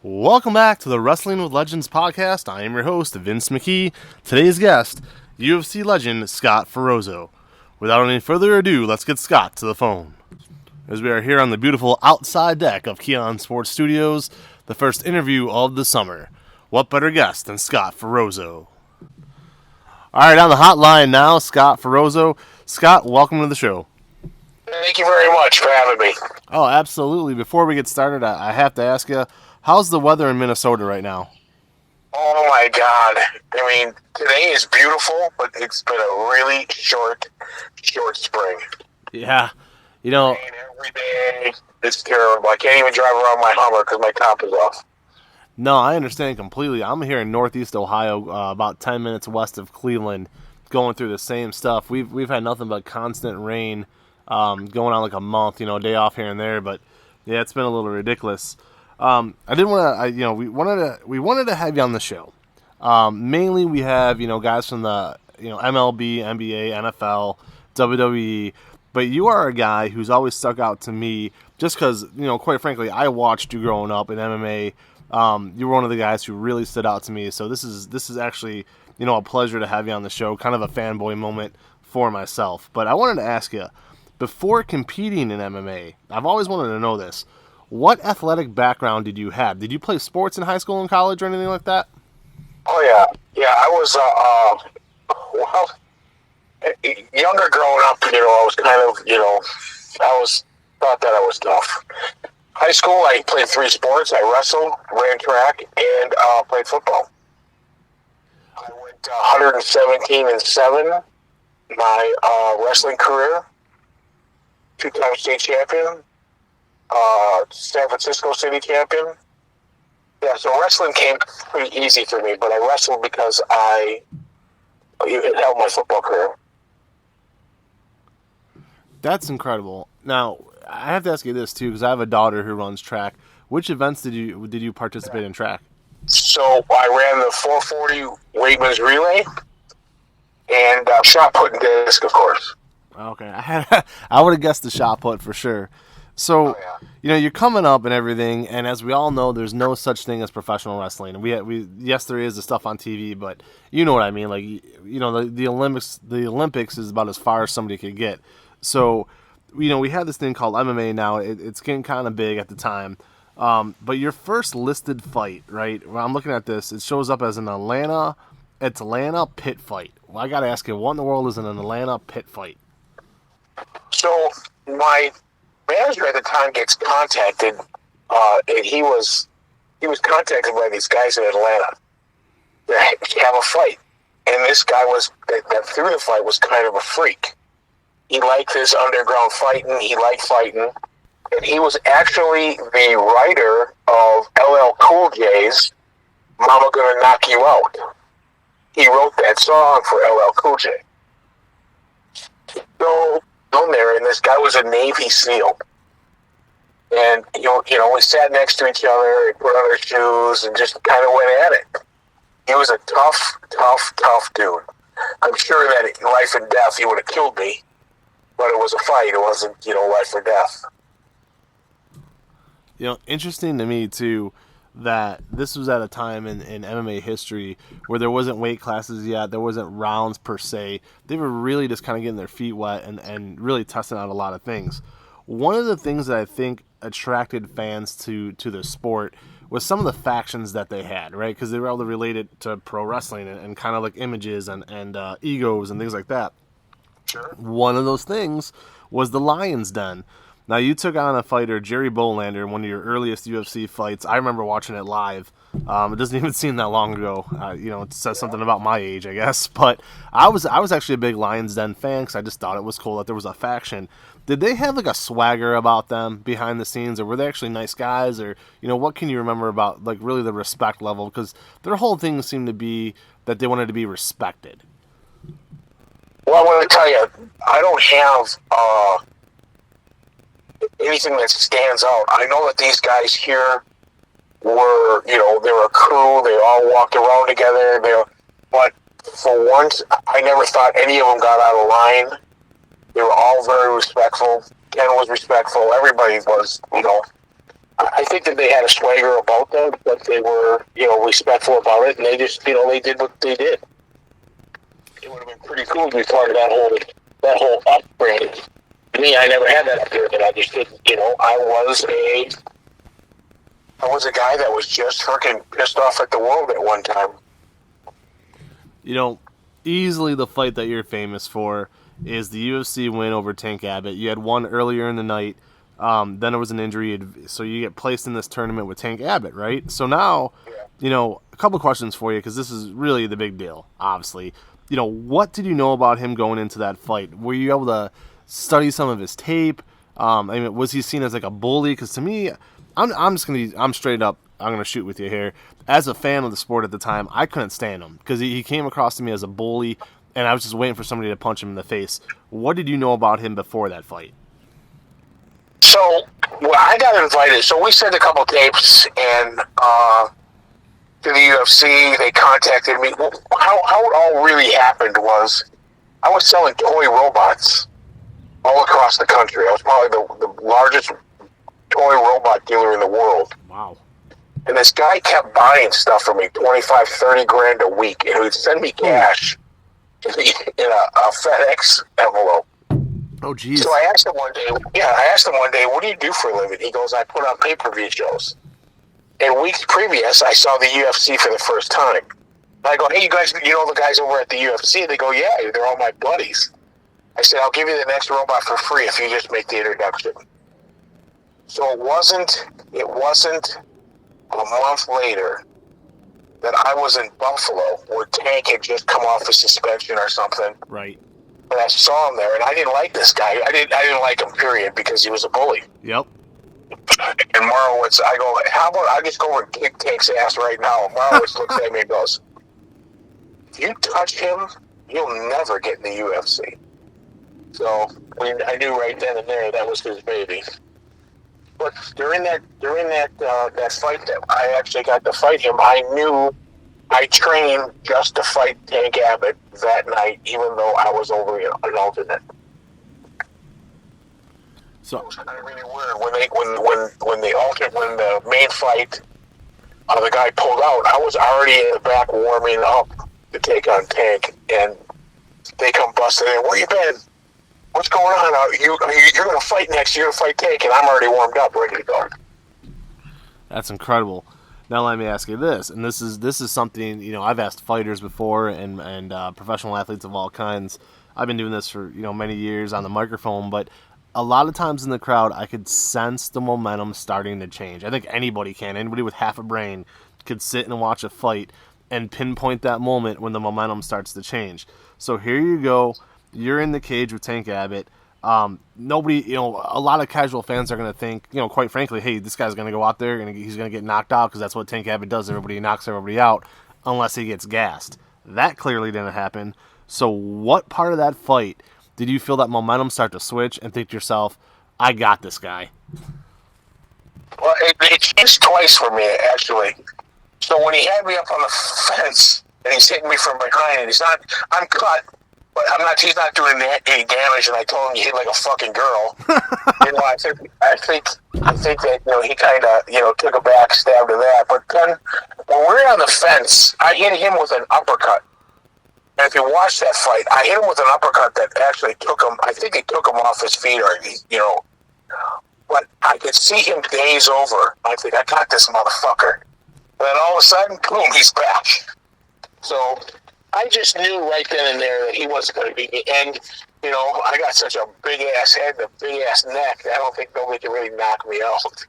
Welcome back to the Wrestling with Legends podcast. I am your host, Vince McKee. Today's guest, UFC legend Scott Ferrozzo. Without any further ado, let's get Scott to the phone. As we are here on the beautiful outside deck of Keon Sports Studios, the first interview of the summer. What better guest than Scott Ferrozzo? All right, on the hotline now, Scott Ferrozzo. Scott, welcome to the show. Thank you very much for having me. Oh, absolutely. Before we get started, I have to ask you, how's the weather in Minnesota right now? Oh my God. I mean, today is beautiful, but it's been a really short spring. Yeah. You know, Rain every day. It's terrible. I can't even drive around my Hummer because my top is off. No, I understand completely. I'm here in Northeast Ohio, about 10 minutes west of Cleveland, going through the same stuff. We've had nothing but constant rain, going on like a month, a day off here and there, but yeah, it's been a little ridiculous. I didn't want to, we wanted to have you on the show. Mainly we have, guys from the, MLB, NBA, NFL, WWE, but you are a guy who's always stuck out to me just because, quite frankly, I watched you growing up in MMA. You were one of the guys who really stood out to me. So this is actually, a pleasure to have you on the show, kind of a fanboy moment for myself. But I wanted to ask you, before competing in MMA, I've always wanted to know this. What athletic background did you have? Did you play sports in high school and college or anything like that? Oh, yeah. Yeah, I was, younger growing up, I was kind of, thought that I was tough. High school, I played 3 sports. I wrestled, ran track, and played football. I went 117-7 my wrestling career. 2-time state champion. San Francisco city champion. Yeah, so wrestling came pretty easy for me, but I wrestled because it helped my football career. That's incredible. Now, I have to ask you this too, because I have a daughter who runs track. Which events did you participate in track? So I ran the 440 weightman's relay and shot put and disc, of course. Okay, I would have guessed the shot put for sure. So, you're coming up and everything, and as we all know, there's no such thing as professional wrestling. Yes, there is the stuff on TV, but you know what I mean. Like, the Olympics is about as far as somebody could get. So, we have this thing called MMA now. It's getting kind of big at the time. But your first listed fight, right? When I'm looking at this, it shows up as an Atlanta pit fight. Well, I got to ask you, what in the world is an Atlanta pit fight? So, my manager at the time gets contacted, and he was contacted by these guys in Atlanta that have a fight. And this guy that threw the fight was kind of a freak. He liked this underground fighting. He liked fighting. And he was actually the writer of LL Cool J's Mama Gonna Knock You Out. He wrote that song for LL Cool J. So, on there, and this guy was a Navy SEAL. And, we sat next to each other and put on our shoes and just kind of went at it. He was a tough dude. I'm sure that in life and death he would have killed me, but it was a fight. It wasn't, life or death. Interesting to me, too, that this was at a time in MMA history where there wasn't weight classes yet, there wasn't rounds per se. They were really just kind of getting their feet wet and really testing out a lot of things. One of the things that I think attracted fans to the sport was some of the factions that they had, right? Because they were able to relate it to pro wrestling and kind of like images and egos and things like that. Sure. One of those things was the Lion's Den. Now, you took on a fighter, Jerry Bollander, in one of your earliest UFC fights. I remember watching it live. It doesn't even seem that long ago. It says something about my age, I guess. But I was actually a big Lion's Den fan because I just thought it was cool that there was a faction. Did they have like a swagger about them behind the scenes, or were they actually nice guys? Or, what can you remember about like really the respect level? Because their whole thing seemed to be that they wanted to be respected. Well, I want to tell you, I don't have anything that stands out. I know that these guys here were, they were a crew. They all walked around together. But for once, I never thought any of them got out of line. They were all very respectful. Ken was respectful. Everybody was, I think that they had a swagger about them, but they were, respectful about it, and they just, they did what they did. It would have been pretty cool to be part of that whole upbringing. Me, I never had that up there, but I just didn't, I was a guy that was just freaking pissed off at the world at one time. Easily the fight that you're famous for is the UFC win over Tank Abbott. You had one earlier in the night. Then there was an injury, so you get placed in this tournament with Tank Abbott, right? So now, a couple questions for you, because this is really the big deal, obviously. What did you know about him going into that fight? Were you able to study some of his tape? Was he seen as like a bully? Because to me, I'm straight up, I'm going to shoot with you here. As a fan of the sport at the time, I couldn't stand him, because he came across to me as a bully, and I was just waiting for somebody to punch him in the face. What did you know about him before that fight? So, I got invited. So we sent a couple tapes, and to the UFC, they contacted me. How it all really happened was, I was selling toy robots all across the country. I was probably the largest toy robot dealer in the world. Wow. And this guy kept buying stuff for me, 25, 30 grand a week, and he would send me cash in a FedEx envelope. Oh, geez. So I asked him one day, what do you do for a living? He goes, I put on pay-per-view shows. And weeks previous, I saw the UFC for the first time. And I go, hey, you guys, the guys over at the UFC? They go, yeah, they're all my buddies. I said, I'll give you the next robot for free if you just make the introduction. So it wasn't a month later that I was in Buffalo, where Tank had just come off a suspension or something. Right. And I saw him there, and I didn't like this guy. I didn't like him, period, because he was a bully. Yep. And Marowitz, I go, how about I just go over and kick Tank's ass right now? And Marowitz looks at me and goes, if you touch him, you'll never get in the UFC. So I knew right then and there that was his baby. But during that fight that I actually got to fight him, I knew I trained just to fight Tank Abbott that night, even though I was over an alternate. So it was kind of really weird when the main fight, the guy pulled out. I was already in the back warming up to take on Tank, and they come busting in. Where you been? What's going on? You're going to fight next. You're going to fight Tank, and I'm already warmed up, ready to go. That's incredible. Now let me ask you this, and this is something I've asked fighters before and professional athletes of all kinds. I've been doing this for many years on the microphone, but a lot of times in the crowd I could sense the momentum starting to change. I think anybody with half a brain could sit and watch a fight and pinpoint that moment when the momentum starts to change. So here you go, you're in the cage with Tank Abbott. Nobody, a lot of casual fans are going to think, quite frankly, hey, this guy's going to go out there and he's going to get knocked out because that's what Tank Abbott does. Everybody knocks everybody out unless he gets gassed. That clearly didn't happen. So what part of that fight did you feel that momentum start to switch and think to yourself, I got this guy? Well, it changed twice for me, actually. So when he had me up on the fence and he's hitting me from behind and I'm cut, but he's not doing any damage, and I told him you hit like a fucking girl. I think that, he kind of, took a back stab to that. But then when we were on the fence, I hit him with an uppercut. And if you watch that fight, I hit him with an uppercut that actually took him, I think it took him off his feet, but I could see him daze over. I think, I got this motherfucker. And then all of a sudden, boom, he's back. So I just knew right then and there that he wasn't going to beat me. And, I got such a big-ass head and a big-ass neck that I don't think nobody can really knock me out.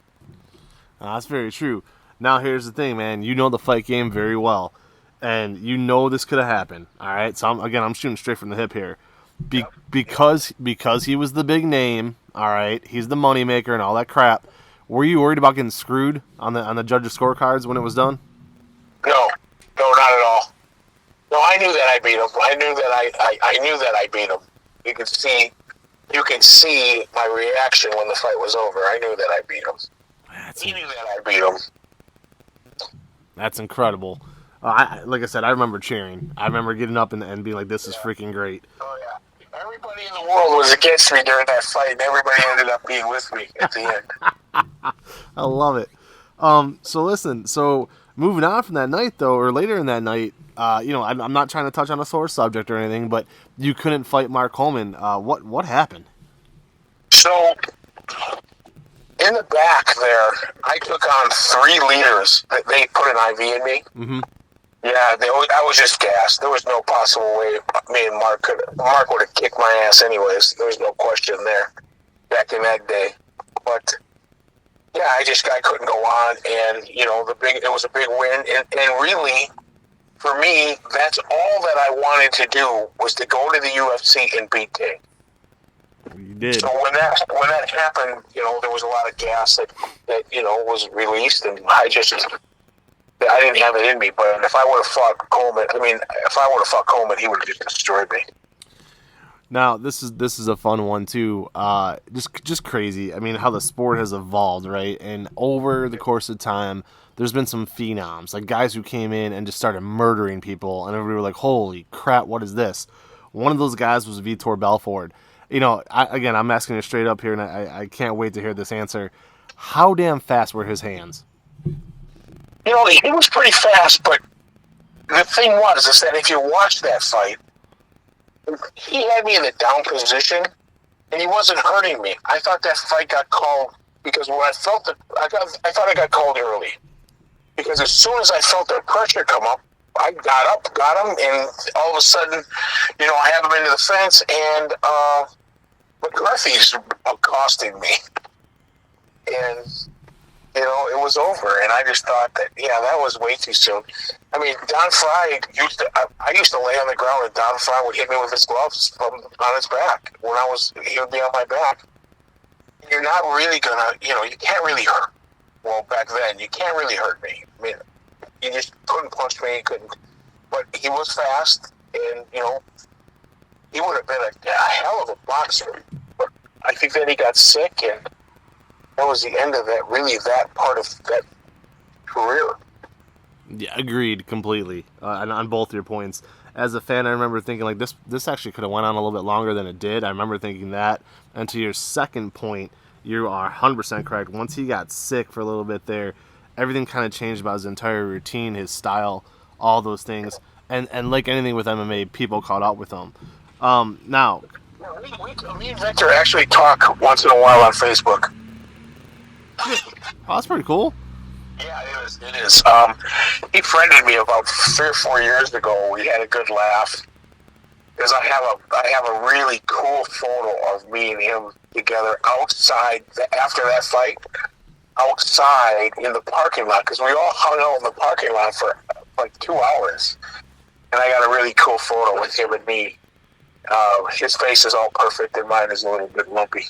That's very true. Now, here's the thing, man. You know the fight game very well. And you know this could have happened. All right? So, I'm shooting straight from the hip here. Because he was the big name, all right? He's the moneymaker and all that crap. Were you worried about getting screwed on the judges' scorecards when it was done? No, not at all. No, I knew that I beat him. I knew that I beat him. You can see my reaction when the fight was over. I knew that I beat him. He knew that I beat him. That's incredible. Like I said, I remember cheering. I remember getting up and being like, "This is freaking great." Oh yeah. Everybody in the world was against me during that fight, and everybody ended up being with me at the end. I love it. So listen, so moving on from that night though, or later in that night, I'm not trying to touch on a sore subject or anything, but you couldn't fight Mark Coleman. What happened? So in the back there, I took on 3 liters. They put an IV in me. Mm-hmm. Yeah, I was just gassed. There was no possible way me and Mark would have kicked my ass anyways. There was no question there back in that day. But yeah, I couldn't go on, and it was a big win, and really, for me, that's all that I wanted to do was to go to the UFC and beat Tank. You did. So when that happened, there was a lot of gas that was released, and I didn't have it in me. But if I would have fought Coleman, he would have just destroyed me. Now this is a fun one too. Just crazy. I mean, how the sport has evolved, right? And over the course of time, there's been some phenoms, like guys who came in and just started murdering people, and everybody were like, "Holy crap, what is this?" One of those guys was Vitor Belfort. I'm asking you straight up here, and I can't wait to hear this answer. How damn fast were his hands? He was pretty fast, but the thing is that if you watch that fight, he had me in a down position, and he wasn't hurting me. I thought that fight got called because when I thought it got called early. Because as soon as I felt the pressure come up, I got up, got him, and all of a sudden, I have him into the fence, and McCarthy's accosting me. And it was over, and I just thought that was way too soon. I mean, Don Frye I used to lay on the ground, and Don Frye would hit me with his gloves on his back he would be on my back. You're not really gonna, you can't really hurt. Well, back then, you can't really hurt me. I mean, you just couldn't punch me, but he was fast, and he would have been a hell of a boxer. But I think that he got sick, and that was the end of that part of that career. Yeah, agreed completely on both your points. As a fan, I remember thinking like this actually could have went on a little bit longer than it did. I remember thinking that. And to your second point, you are 100% correct. Once he got sick for a little bit there, everything kind of changed about his entire routine, his style, all those things. And like anything with MMA, people caught up with him. Now, me and Victor actually talk once in a while on Facebook. Oh, that's pretty cool. Yeah, it is. He friended me about 3 or 4 years ago. We had a good laugh. Because I have a really cool photo of me and him together outside after that fight, outside in the parking lot, because we all hung out in the parking lot for like 2 hours. And I got a really cool photo with him and me. His face is all perfect, and mine is a little bit lumpy.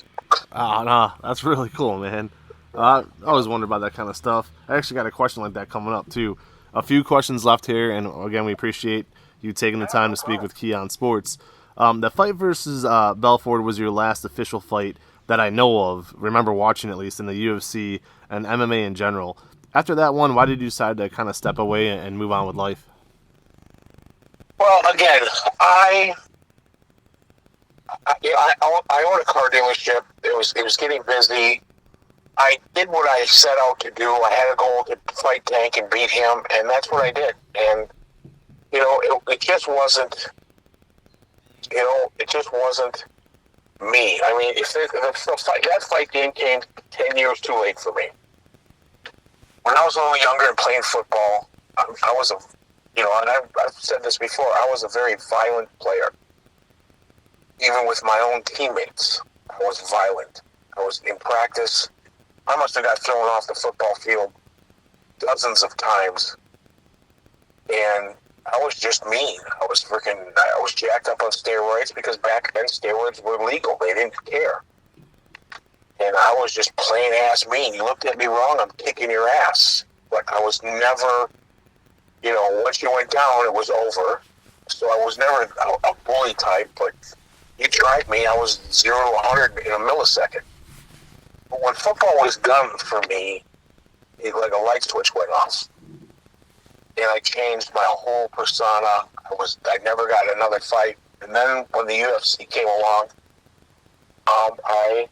Oh, no, that's really cool, man. I always wonder about that kind of stuff. I actually got a question like that coming up, too. A few questions left here, and again, we appreciate you taking the time to speak with Keon Sports. The fight versus Belfort was your last official fight that I know of, remember watching at least, in the UFC and MMA in general. After that one, why did you decide to kind of step away and move on with life? Well, again, I own a car dealership. It was getting busy. I did what I set out to do. I had a goal to fight Tank and beat him, and that's what I did. And it just wasn't. It just wasn't me. I mean, that fight game came 10 years too late for me. When I was a little younger and playing football, I was and I've said this before, I was a very violent player. Even with my own teammates, I was violent. I was in practice. I must have got thrown off the football field dozens of times. And I was just mean. I was jacked up on steroids because back then steroids were legal. They didn't care. And I was just plain ass mean. You looked at me wrong, I'm kicking your ass. But I was never, once you went down, it was over. So I was never a bully type, but you tried me, I was 0 to 100 in a millisecond. But when football was done for me, like a light switch went off. And I changed my whole persona. I never got another fight. And then when the UFC came along, I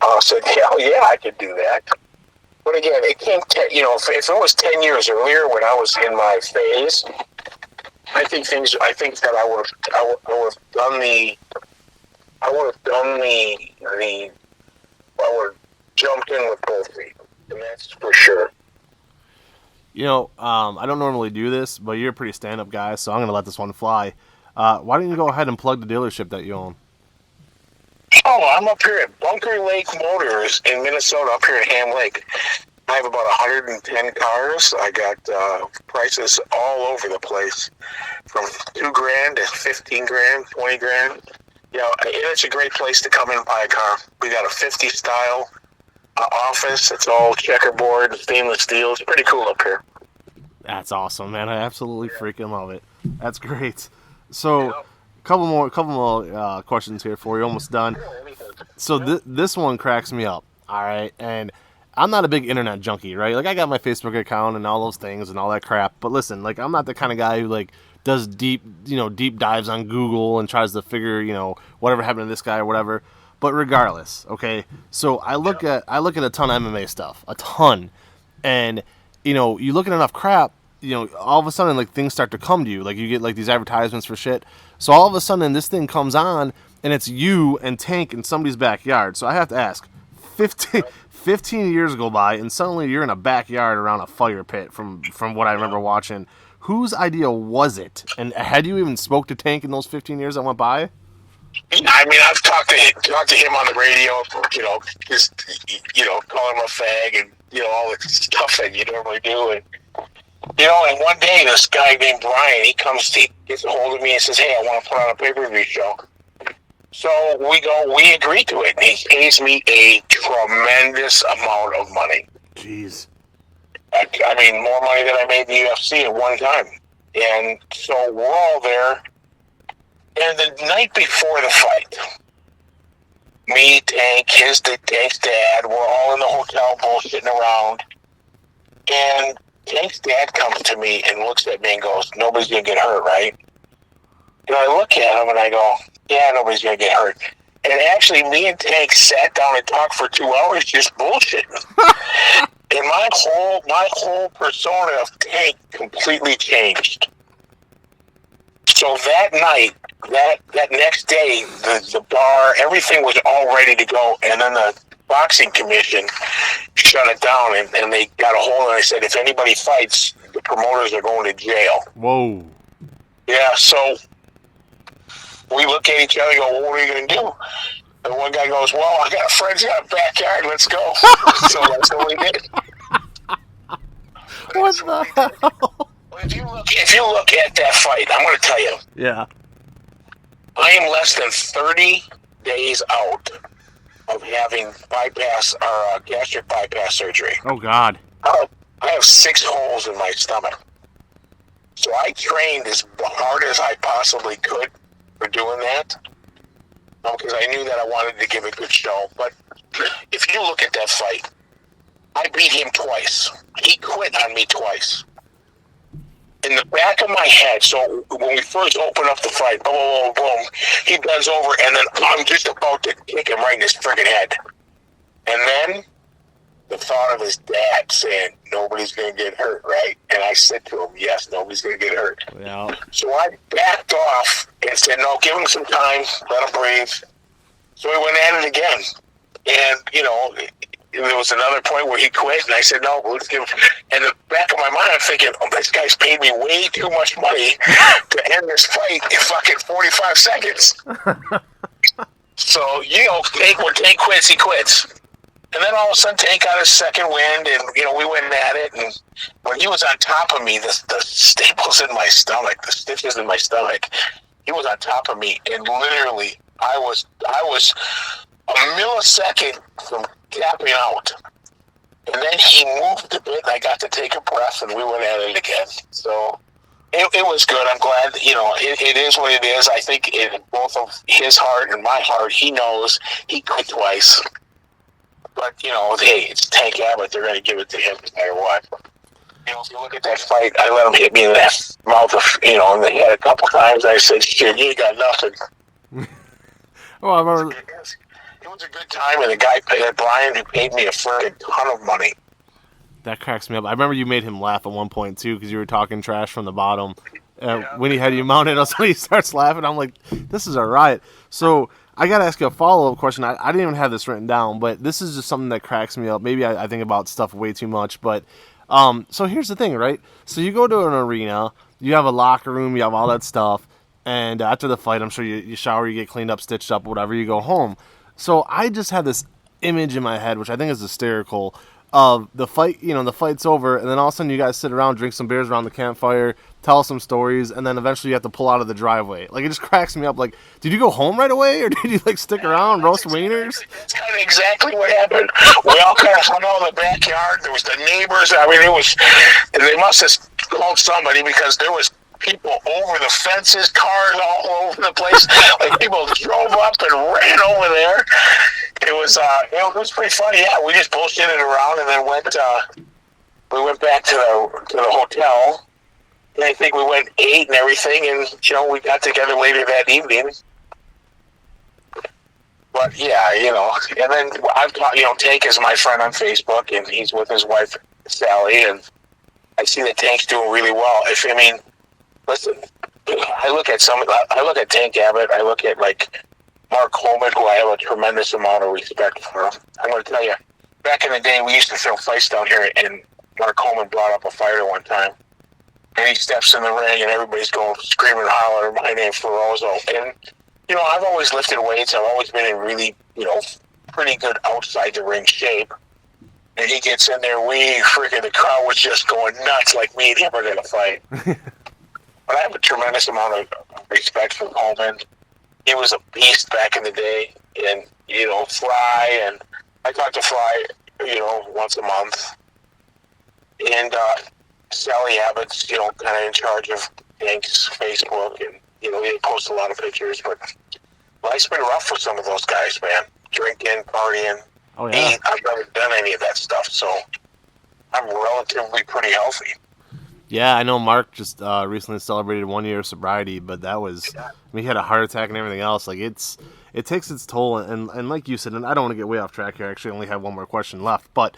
I said, hell yeah, I could do that. But again, it came, if it was 10 years earlier when I was in my phase, I think that I would have jumped in with both feet, and that's for sure. I don't normally do this, but you're a pretty stand-up guy, so I'm going to let this one fly. Why don't you go ahead and plug the dealership that you own? Oh, I'm up here at Bunker Lake Motors in Minnesota, up here at Ham Lake. I have about 110 cars. I got prices all over the place, from $2,000 to $15,000, $20,000. It's a great place to come in and buy a car. We got a 50 style office. It's all checkerboard, stainless steel. It's pretty cool up here. That's awesome, man. I absolutely freaking love it. That's great. So, couple more questions here for you. Almost done. So this one cracks me up. All right, and I'm not a big internet junkie, right? Like, I got my Facebook account and all those things and all that crap. But listen, like, I'm not the kind of guy who does deep dives on Google and tries to figure, whatever happened to this guy or whatever. But regardless, okay. So I look at a ton of MMA stuff, a ton, and you look at enough crap, all of a sudden things start to come to you. Like, you get these advertisements for shit. So all of a sudden this thing comes on and it's you and Tank in somebody's backyard. So I have to ask, 15 years go by and suddenly you're in a backyard around a fire pit from what I remember watching. Whose idea was it? And had you even spoke to Tank in those 15 years that went by? I mean, I've talked to him on the radio, just call him a fag and all the stuff that you normally do, and and one day this guy named Brian, he gets a hold of me and says, "Hey, I want to put on a pay-per-view show." So we agree to it, and he pays me a tremendous amount of money. Jeez. I mean, more money than I made in the UFC at one time. And so we're all there. And the night before the fight, me, Tank, Tank's dad, we're all in the hotel bullshitting around. And Tank's dad comes to me and looks at me and goes, "Nobody's going to get hurt, right?" And I look at him and I go, "Yeah, nobody's going to get hurt." And actually, me and Tank sat down and talked for 2 hours just bullshitting. And my whole persona of Tank completely changed. So that night, that next day, the bar, everything was all ready to go, and then the boxing commission shut it down, and they got a hold and they said, if anybody fights, the promoters are going to jail. Whoa. Yeah, so we look at each other and go, well, what are you going to do? And one guy goes, well, I got friends got a backyard, let's go. So that's what we did. What the hell? If you look at that fight, I'm going to tell you. Yeah. I am less than 30 days out of having gastric bypass surgery. Oh, God. I have 6 holes in my stomach. So I trained as hard as I possibly could for doing that, because I knew that I wanted to give a good show. But if you look at that fight, I beat him twice. He quit on me twice. In the back of my head, so when we first open up the fight, boom, boom, boom, he bends over, and then I'm just about to kick him right in his friggin' head. And then the thought of his dad saying, nobody's going to get hurt, right? And I said to him, yes, nobody's going to get hurt. Yeah. So I backed off and said, no, give him some time, let him breathe. So we went at it again. And, there was another point where he quit, and I said, no, let's give him. And in the back of my mind, I'm thinking, oh, this guy's paid me way too much money to end this fight in fucking 45 seconds. So, when Tank quits, he quits. And then all of a sudden, Tank got his second wind, and, we went at it. And when he was on top of me, the staples in my stomach, the stitches in my stomach, he was on top of me, and literally, I was a millisecond from tapping out. And then he moved a bit, and I got to take a breath, and we went at it again. So it was good. I'm glad, it is what it is. I think in both of his heart and my heart, he knows he quit twice. But, hey, it's Tank Abbott. They're going to give it to him no matter what. If you look at that fight, I let him hit me in the mouth, in the head a couple times. I said, shit, you ain't got nothing. Oh, I remember. It was a good time, and the guy, Brian, who paid me a freaking ton of money. That cracks me up. I remember you made him laugh at one point, too, because you were talking trash from the bottom. When he had you mounted, he starts laughing. I'm like, this is a riot. So I got to ask you a follow-up question. I didn't even have this written down, but this is just something that cracks me up. Maybe I think about stuff way too much, but so here's the thing, right? So you go to an arena, you have a locker room, you have all that stuff, and after the fight, I'm sure you shower, you get cleaned up, stitched up, whatever, you go home. So I just had this image in my head, which I think is hysterical, of the fight, the fight's over, and then all of a sudden you guys sit around, drink some beers around the campfire, tell some stories, and then eventually you have to pull out of the driveway. Like, it just cracks me up. Like, did you go home right away, or did you, stick around, roast wieners? That's kind of exactly what happened. We all kind of hung out in the backyard. There was the neighbors. I mean, they must have called somebody because there was people over the fences, cars all over the place. Like, people drove up and ran over there. It was pretty funny. Yeah, we just bullshitted around and then we went back to the hotel. And I think we went ate and everything, and we got together later that evening. But yeah, and then I've got Tank is my friend on Facebook, and he's with his wife Sally, and I see that Tank's doing really well. Listen, I look at Tank Abbott. I look at Mark Coleman, who I have a tremendous amount of respect for. I'm going to tell you, back in the day, we used to film fights down here, and Mark Coleman brought up a fighter one time. And he steps in the ring, and everybody's going screaming and hollering, "My name's Ferrozzo." And, I've always lifted weights. I've always been in really, pretty good outside the ring shape. And he gets in there, the crowd was just going nuts like me and him are going to fight. But I have a tremendous amount of respect for Coleman. He was a beast back in the day. And, Frye, and I talk to Frye, once a month. And, Sally Abbott's, kind of in charge of Tank's Facebook, and, they post a lot of pictures, but life's been rough for some of those guys, man. Drinking, partying. Oh, yeah. I've never done any of that stuff, so I'm relatively pretty healthy. Yeah, I know Mark just recently celebrated 1 year of sobriety, but that was, he had a heart attack and everything else. Like, it takes its toll, and like you said, and I don't want to get way off track here, I actually only have one more question left, but,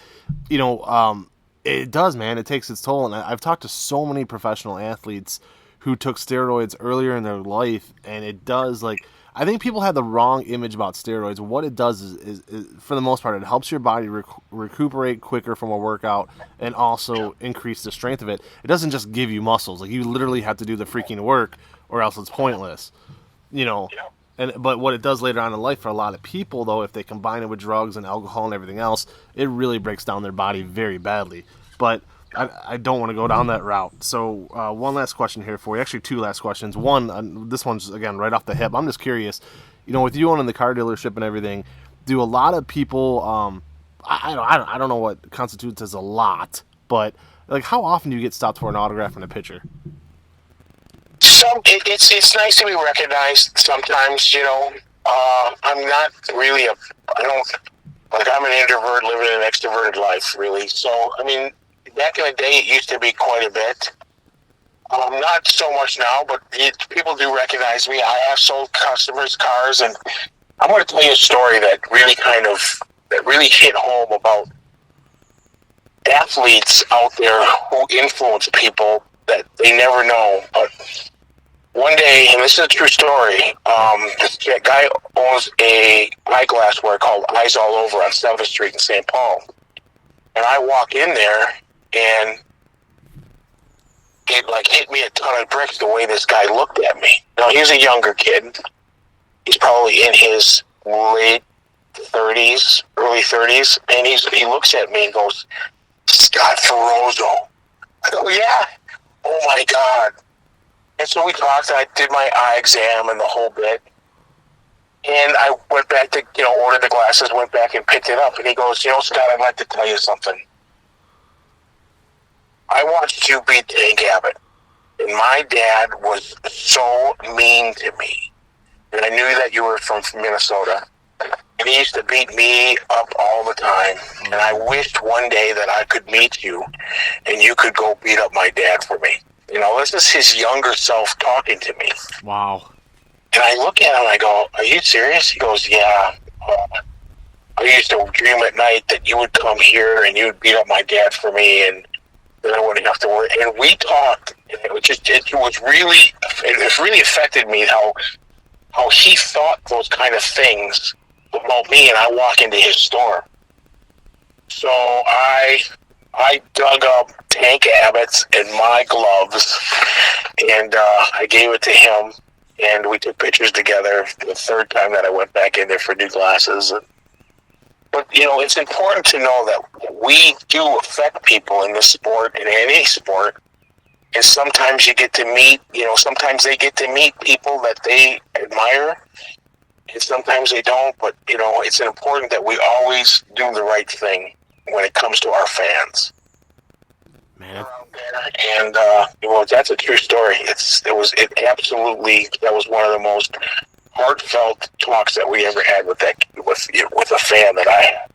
it does, man. It takes its toll, and I've talked to so many professional athletes who took steroids earlier in their life, and it does, I think people have the wrong image about steroids. What it does is for the most part, it helps your body recuperate quicker from a workout and also increase the strength of it. It doesn't just give you muscles. Like, you literally have to do the freaking work, or else it's pointless, But what it does later on in life for a lot of people, though, if they combine it with drugs and alcohol and everything else, it really breaks down their body very badly. But I don't want to go down that route. So one last question here for you. Actually, two last questions. One, this one's, again, right off the hip. I'm just curious, with you owning the car dealership and everything, do a lot of people, I don't know what constitutes as a lot, but, how often do you get stopped for an autograph and a picture? It's nice to be recognized sometimes, I'm not really I'm an introvert living an extroverted life, really. So, back in the day, it used to be quite a bit. Not so much now, but people do recognize me. I have sold customers cars, and I'm going to tell you a story that really hit home about athletes out there who influence people that they never know. But one day, and this is a true story, this guy owns a eyeglassware called Eyes All Over on 7th Street in St. Paul. And I walk in there, and it hit me a ton of bricks the way this guy looked at me. Now, he's a younger kid. He's probably in his late 30s, early 30s, and he looks at me and goes, "Scott Ferrozzo." I go, "Yeah." "Oh, my God." And so we talked, and I did my eye exam and the whole bit. And I went back to, order the glasses, went back and picked it up. And he goes, "Scott, I'd like to tell you something. I watched you beat Tank Abbott. And my dad was so mean to me. And I knew that you were from Minnesota. And he used to beat me up all the time. And I wished one day that I could meet you and you could go beat up my dad for me." This is his younger self talking to me. Wow. And I look at him and I go, "Are you serious?" He goes, "Yeah." I used to dream at night that you would come here and you would beat up my dad for me, and then I wouldn't have to worry. And we talked, and it really affected me how he thought those kind of things about me, and I walk into his store. So I dug up Tank Abbott's in my gloves, and I gave it to him, and we took pictures together the third time that I went back in there for new glasses. But, it's important to know that we do affect people in this sport, in any sport, and sometimes you get to meet, sometimes they get to meet people that they admire, and sometimes they don't, but, it's important that we always do the right thing when it comes to our fans. Man. And, that's a true story. That was one of the most heartfelt talks that we ever had with a fan that I had.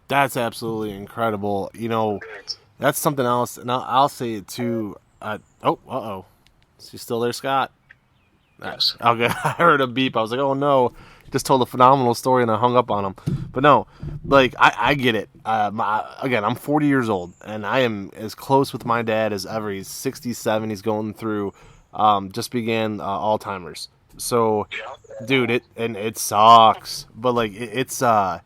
That's absolutely incredible. That's something else, and I'll say it too. Is he still there, Scott? Yes. Okay, I heard a beep. I was like, oh no, just told a phenomenal story and I hung up on him. But no, I get it. Again, I'm 40 years old and I am as close with my dad as ever. He's 67. He's going through, just began Alzheimer's. So, dude, it sucks. But it's I've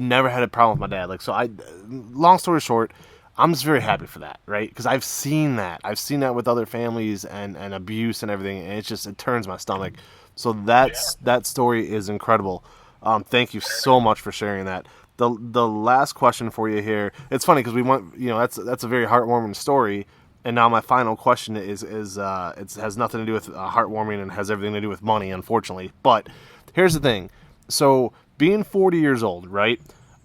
never had a problem with my dad. Long story short, I'm just very happy for that, right? Because I've seen that. I've seen that with other families and abuse and everything, and it turns my stomach. So that story is incredible. Thank you so much for sharing that. The last question for you here. It's funny because we went, that's a very heartwarming story. And now my final question is it has nothing to do with heartwarming and has everything to do with money, unfortunately. But here's the thing. So being 40 years old, right?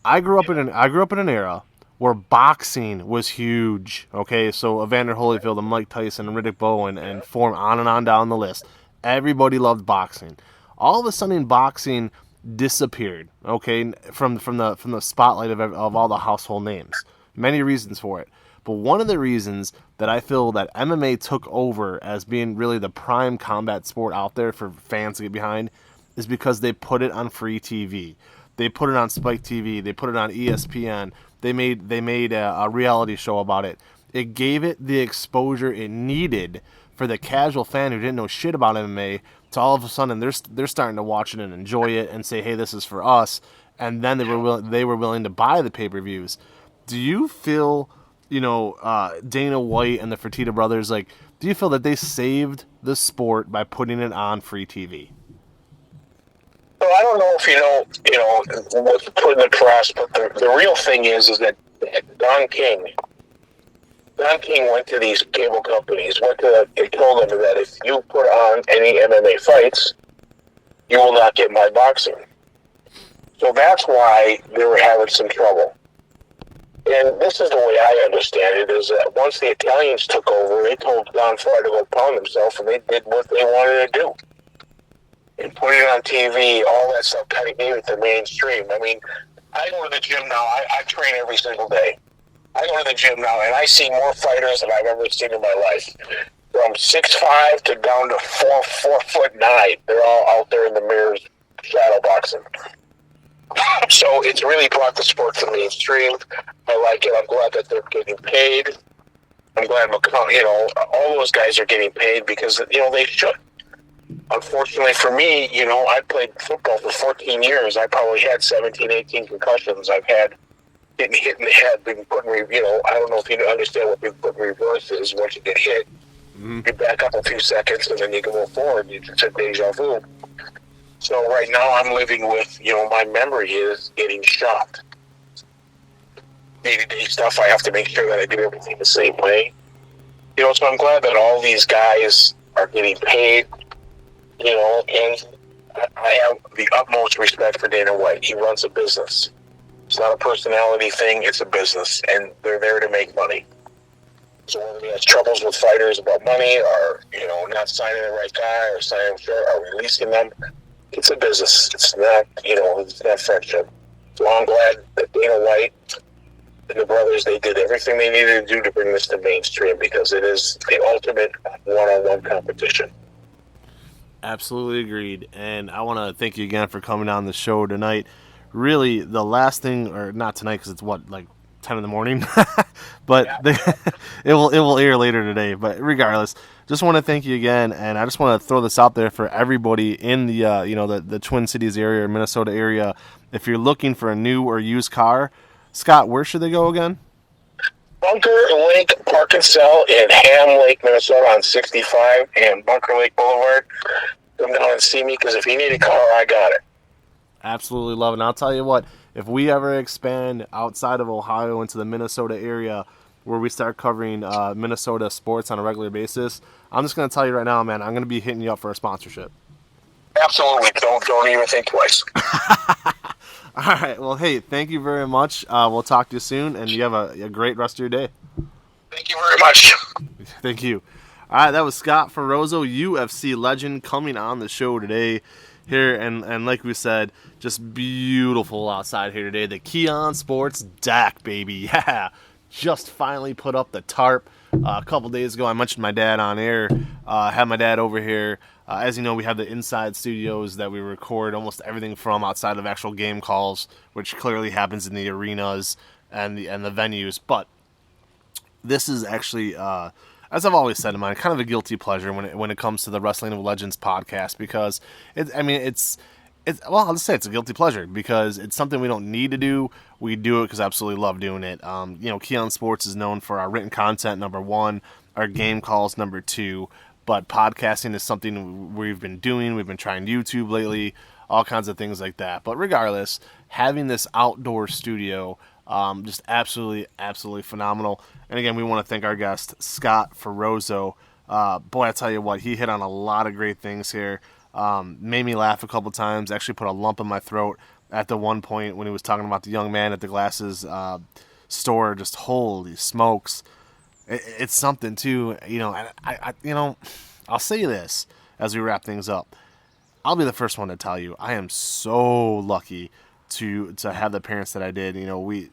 I grew up in an era where boxing was huge. Okay, so Evander Holyfield and Mike Tyson and Riddick Bowe and form on down the list. Everybody loved boxing. All of a sudden, boxing disappeared. Okay, from the spotlight of all the household names. Many reasons for it, but one of the reasons that I feel that MMA took over as being really the prime combat sport out there for fans to get behind is because they put it on free TV. They put it on Spike TV. They put it on ESPN. They made a reality show about it. It gave it the exposure it needed for the casual fan who didn't know shit about MMA to all of a sudden they're starting to watch it and enjoy it and say, hey, this is for us. And then they were willing to buy the pay-per-views. Do you feel, Dana White and the Fertitta brothers, do you feel that they saved the sport by putting it on free TV? Well, I don't know if you know what's put in the press, but the real thing is that Don King went to these cable companies, they told them that if you put on any MMA fights, you will not get my boxing. So that's why they were having some trouble. And this is the way I understand it, is that once the Italians took over, they told Don Frye to go pound himself, and they did what they wanted to do. And put it on TV, all that stuff kind of gave it the mainstream. I mean, I go to the gym now. I train every single day. I go to the gym now, and I see more fighters than I've ever seen in my life. From 6'5" to down to 4'9". They're all out there in the mirrors, shadow boxing. So it's really brought the sport to the mainstream. I like it. I'm glad that they're getting paid. I'm glad all those guys are getting paid because they should. Unfortunately for me, I played football for 14 years. I probably had 17, 18 concussions. I've had getting hit in the head, being put in, I don't know if you understand what being put in reverse is. Once you get hit, you back up a few seconds and then you can move forward. It's a deja vu. So right now I'm living with, my memory is getting shot. Day-to-day stuff, I have to make sure that I do everything the same way. So I'm glad that all these guys are getting paid. And I have the utmost respect for Dana White. He runs a business. It's not a personality thing, it's a business, and they're there to make money. So whether he has troubles with fighters about money or, not signing the right guy or signing or releasing them, it's a business. It's not, it's not friendship. So I'm glad that Dana White and the brothers, they did everything they needed to do to bring this to mainstream because it is the ultimate one-on-one competition. Absolutely agreed. And I want to thank you again for coming on the show tonight. really the last thing, or not tonight because it's what, like 10 in the morning, but it will air later today. But regardless, just want to thank you again, and I just want to throw this out there for everybody in the the Twin Cities area or Minnesota area. If you're looking for a new or used car, Scott, where should they go again? Bunker Lake Park and Sell in Ham Lake, Minnesota on 65 and Bunker Lake Boulevard. Come down and see me, because if you need a car, I got it. Absolutely love it. And I'll tell you what, if we ever expand outside of Ohio into the Minnesota area where we start covering Minnesota sports on a regular basis, I'm just going to tell you right now, man, I'm going to be hitting you up for a sponsorship. Absolutely. Don't even think twice. All right. Well, hey, thank you very much. We'll talk to you soon, and you have a great rest of your day. Thank you very much. Thank you. All right, that was Scott Ferrozzo, UFC legend, coming on the show today here. And like we said, just beautiful outside here today. The Keon Sports deck, baby. Yeah. Just finally put up the tarp a couple days ago. I mentioned my dad on air. Had my dad over here. As you know, we have the inside studios that we record almost everything from outside of actual game calls, which clearly happens in the arenas and the venues. But this is actually, as I've always said in mine, kind of a guilty pleasure when it comes to the Wrestling of Legends podcast, because I'll just say it's a guilty pleasure because it's something we don't need to do. We do it because I absolutely love doing it. Keon Sports is known for our written content, number one, our game calls, number two. But podcasting is something we've been doing. We've been trying YouTube lately, all kinds of things like that. But regardless, having this outdoor studio, just absolutely, absolutely phenomenal. And again, we want to thank our guest, Scott Ferrozzo. Boy, I tell you what, he hit on a lot of great things here. Made me laugh a couple times, actually put a lump in my throat at the one point when he was talking about the young man at the glasses store. Just holy smokes. It's something too, and I'll say this as we wrap things up. I'll be the first one to tell you, I am so lucky to have the parents that I did.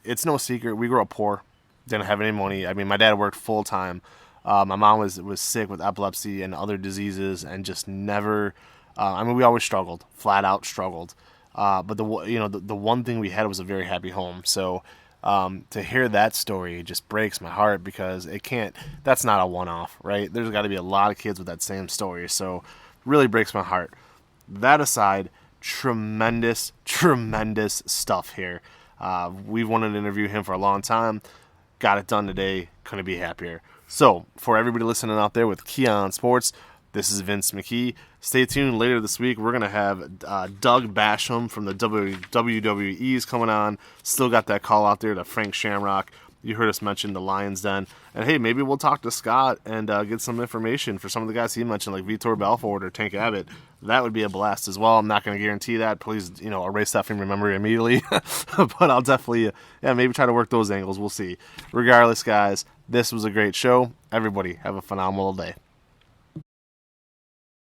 It's no secret, we grew up poor, didn't have any money. I mean, my dad worked full time. My mom was sick with epilepsy and other diseases, and just never. We always struggled, flat out struggled. But the one thing we had was a very happy home. So. To hear that story just breaks my heart, because that's not a one-off, right? There's got to be a lot of kids with that same story, so really breaks my heart. That aside, tremendous, tremendous stuff here. We've wanted to interview him for a long time. Got it done today. Couldn't be happier. So, for everybody listening out there with Keon Sports, this is Vince McKee. Stay tuned. Later this week, we're going to have Doug Basham from the WWE's coming on. Still got that call out there to Frank Shamrock. You heard us mention the Lions Den. And hey, maybe we'll talk to Scott and get some information for some of the guys he mentioned, like Vitor Belfort or Tank Abbott. That would be a blast as well. I'm not going to guarantee that. Please, erase that from your memory immediately. But I'll definitely, maybe try to work those angles. We'll see. Regardless, guys, this was a great show. Everybody, have a phenomenal day.